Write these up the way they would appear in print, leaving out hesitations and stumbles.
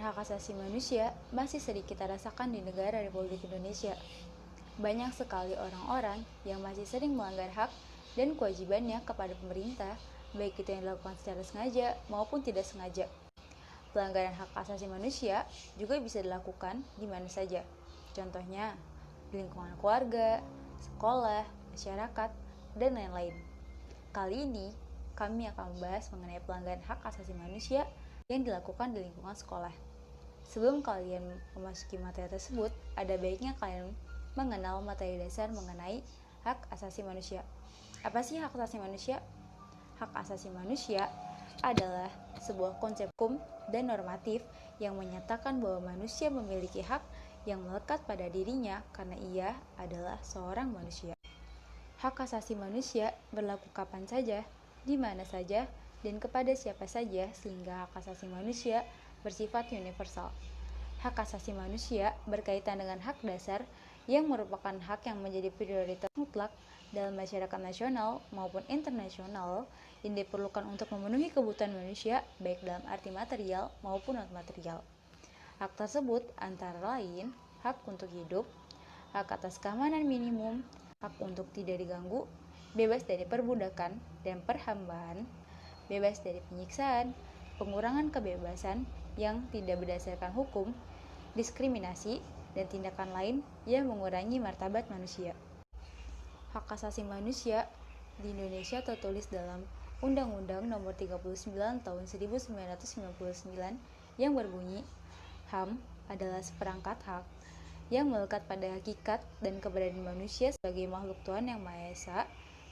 hak asasi manusia masih sedikit kita rasakan di negara Republik Indonesia. Banyak sekali orang-orang yang masih sering melanggar hak dan kewajibannya kepada pemerintah, baik itu yang dilakukan secara sengaja maupun tidak sengaja. Pelanggaran hak asasi manusia juga bisa dilakukan di mana saja. Contohnya, di lingkungan keluarga, sekolah, masyarakat, dan lain-lain. Kali ini, kami akan membahas mengenai pelanggaran hak asasi manusia yang dilakukan di lingkungan sekolah. Sebelum kalian memasuki materi tersebut, ada baiknya kalian mengenal materi dasar mengenai hak asasi manusia. Apa sih hak asasi manusia? Hak asasi manusia adalah sebuah konsep hukum dan normatif yang menyatakan bahwa manusia memiliki hak yang melekat pada dirinya karena ia adalah seorang manusia. Hak asasi manusia berlaku kapan saja, di mana saja, dan kepada siapa saja sehingga hak asasi manusia bersifat universal. Hak asasi manusia berkaitan dengan hak dasar yang merupakan hak yang menjadi prioritas mutlak dalam masyarakat nasional maupun internasional yang diperlukan untuk memenuhi kebutuhan manusia baik dalam arti material maupun non-material. Hak tersebut antara lain hak untuk hidup, hak atas keamanan minimum, hak untuk tidak diganggu, bebas dari perbudakan dan perhambaan, bebas dari penyiksaan, pengurangan kebebasan yang tidak berdasarkan hukum, diskriminasi, dan tindakan lain yang mengurangi martabat manusia. Hak asasi manusia di Indonesia tertulis dalam Undang-Undang Nomor 39 Tahun 1999 yang berbunyi, HAM adalah seperangkat hak yang melekat pada hakikat dan keberadaan manusia sebagai makhluk Tuhan yang Maha Esa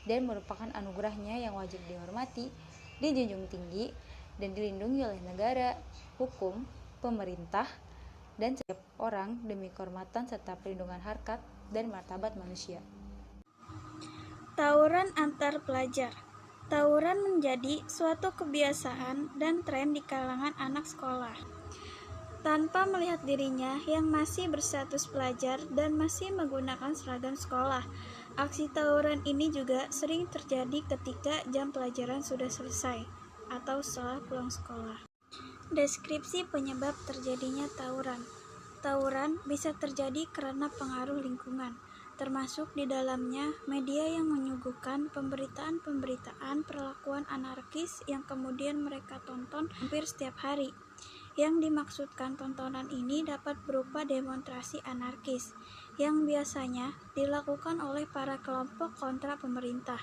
dan merupakan anugerahnya yang wajib dihormati, dijunjung tinggi, dan dilindungi oleh negara, hukum, pemerintah, dan setiap orang demi kehormatan serta perlindungan harkat dan martabat manusia. Tawuran antar pelajar. Tawuran menjadi suatu kebiasaan dan tren di kalangan anak sekolah. Tanpa melihat dirinya yang masih berstatus pelajar dan masih menggunakan seragam sekolah. Aksi tawuran ini juga sering terjadi ketika jam pelajaran sudah selesai atau setelah pulang sekolah. Deskripsi penyebab terjadinya tawuran. Tawuran bisa terjadi karena pengaruh lingkungan, termasuk di dalamnya media yang menyuguhkan pemberitaan-pemberitaan perlakuan anarkis yang kemudian mereka tonton hampir setiap hari. Yang dimaksudkan tontonan ini dapat berupa demonstrasi anarkis, yang biasanya dilakukan oleh para kelompok kontra pemerintah.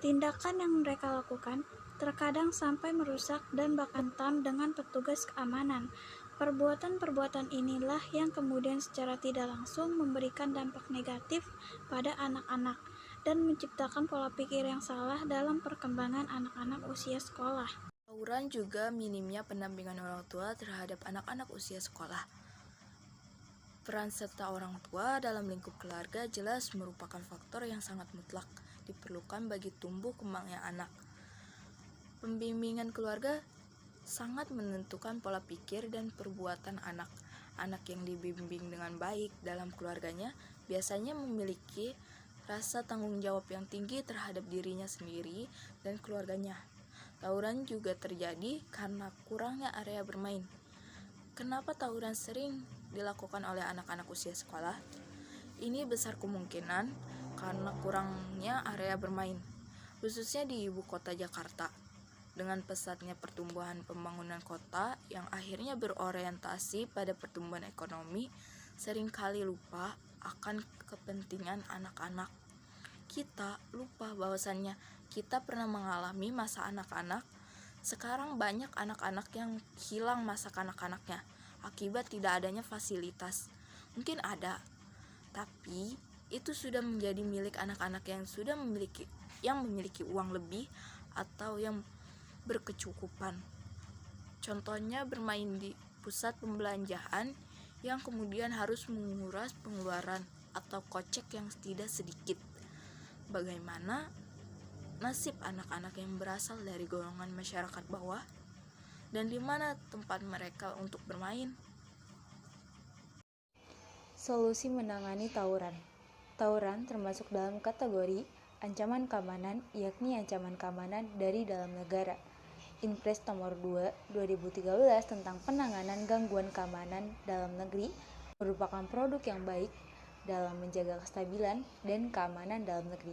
Tindakan yang mereka lakukan terkadang sampai merusak dan bahkan hantam dengan petugas keamanan. Perbuatan-perbuatan inilah yang kemudian secara tidak langsung memberikan dampak negatif pada anak-anak dan menciptakan pola pikir yang salah dalam perkembangan anak-anak usia sekolah. Tawuran juga minimnya pendampingan orang tua terhadap anak-anak usia sekolah. Peran serta orang tua dalam lingkup keluarga jelas merupakan faktor yang sangat mutlak diperlukan bagi tumbuh kembangnya anak. Pembimbingan keluarga sangat menentukan pola pikir dan perbuatan anak. Anak yang dibimbing dengan baik dalam keluarganya biasanya memiliki rasa tanggung jawab yang tinggi terhadap dirinya sendiri dan keluarganya. Tawuran juga terjadi karena kurangnya area bermain. Kenapa tawuran sering dilakukan oleh anak-anak usia sekolah? Ini besar kemungkinan karena kurangnya area bermain, khususnya di ibu kota Jakarta. Dengan pesatnya pertumbuhan pembangunan kota yang akhirnya berorientasi pada pertumbuhan ekonomi, seringkali lupa akan kepentingan anak-anak. Kita lupa bahwasannya kita pernah mengalami masa anak-anak. Sekarang banyak anak-anak yang hilang masa kanak-kanaknya akibat tidak adanya fasilitas. Mungkin ada, tapi itu sudah menjadi milik anak-anak yang memiliki uang lebih atau yang berkecukupan. Contohnya bermain di pusat pembelanjaan yang kemudian harus menguras pengeluaran atau kocek yang tidak sedikit. Bagaimana nasib anak-anak yang berasal dari golongan masyarakat bawah, dan di mana tempat mereka untuk bermain? Solusi menangani tawuran. Tawuran termasuk dalam kategori ancaman keamanan, yakni ancaman keamanan dari dalam negara. Inpres nomor 2 2013 tentang penanganan gangguan keamanan dalam negeri merupakan produk yang baik dalam menjaga kestabilan dan keamanan dalam negeri.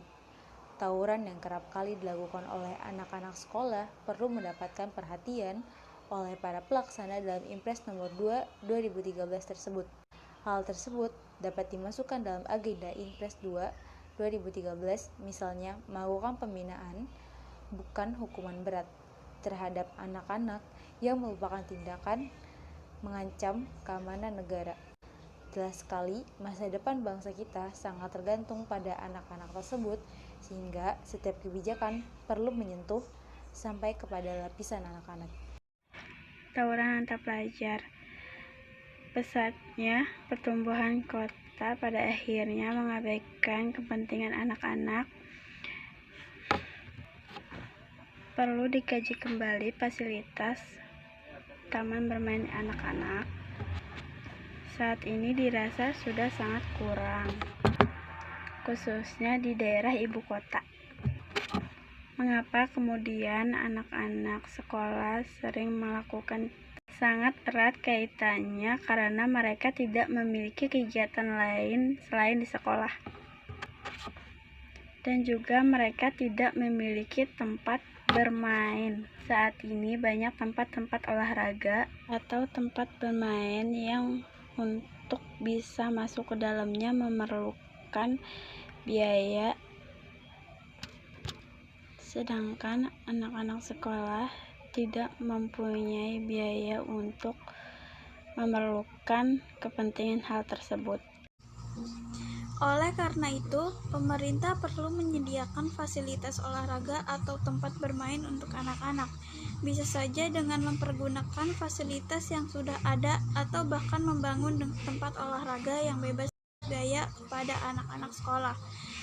Tawuran yang kerap kali dilakukan oleh anak-anak sekolah perlu mendapatkan perhatian oleh para pelaksana dalam Inpres nomor 2 2013 tersebut. Hal tersebut dapat dimasukkan dalam agenda Inpres 2 2013, misalnya melakukan pembinaan, bukan hukuman berat, terhadap anak-anak yang merupakan tindakan mengancam keamanan negara. Jelas sekali, masa depan bangsa kita sangat tergantung pada anak-anak tersebut, sehingga setiap kebijakan perlu menyentuh sampai kepada lapisan anak-anak. Tawuran antar pelajar. Pesatnya pertumbuhan kota pada akhirnya mengabaikan kepentingan anak-anak. Perlu dikaji kembali fasilitas taman bermain anak-anak. Saat ini dirasa sudah sangat kurang, khususnya di daerah ibu kota. Mengapa kemudian anak-anak sekolah sering melakukan sangat erat kaitannya karena mereka tidak memiliki kegiatan lain selain di sekolah. Dan juga mereka tidak memiliki tempat bermain. Saat ini banyak tempat-tempat olahraga atau tempat bermain yang untuk bisa masuk ke dalamnya memerlukan biaya. Sedangkan anak-anak sekolah tidak mempunyai biaya untuk memerlukan kepentingan hal tersebut. Oleh karena itu, pemerintah perlu menyediakan fasilitas olahraga atau tempat bermain untuk anak-anak. Bisa saja dengan mempergunakan fasilitas yang sudah ada atau bahkan membangun tempat olahraga yang bebas biaya kepada anak-anak sekolah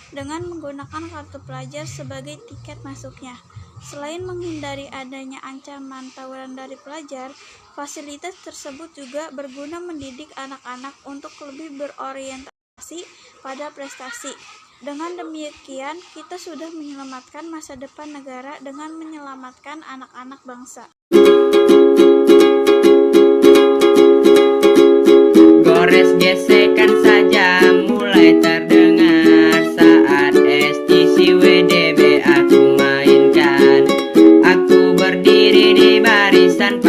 dengan menggunakan kartu pelajar sebagai tiket masuknya. Selain menghindari adanya ancaman tawuran dari pelajar, fasilitas tersebut juga berguna mendidik anak-anak untuk lebih berorientasi pada prestasi. Dengan demikian, kita sudah menyelamatkan masa depan negara dengan menyelamatkan anak-anak bangsa. Gores gesekan saja mulai terdengar saat STC WDB aku mainkan. Aku berdiri di barisan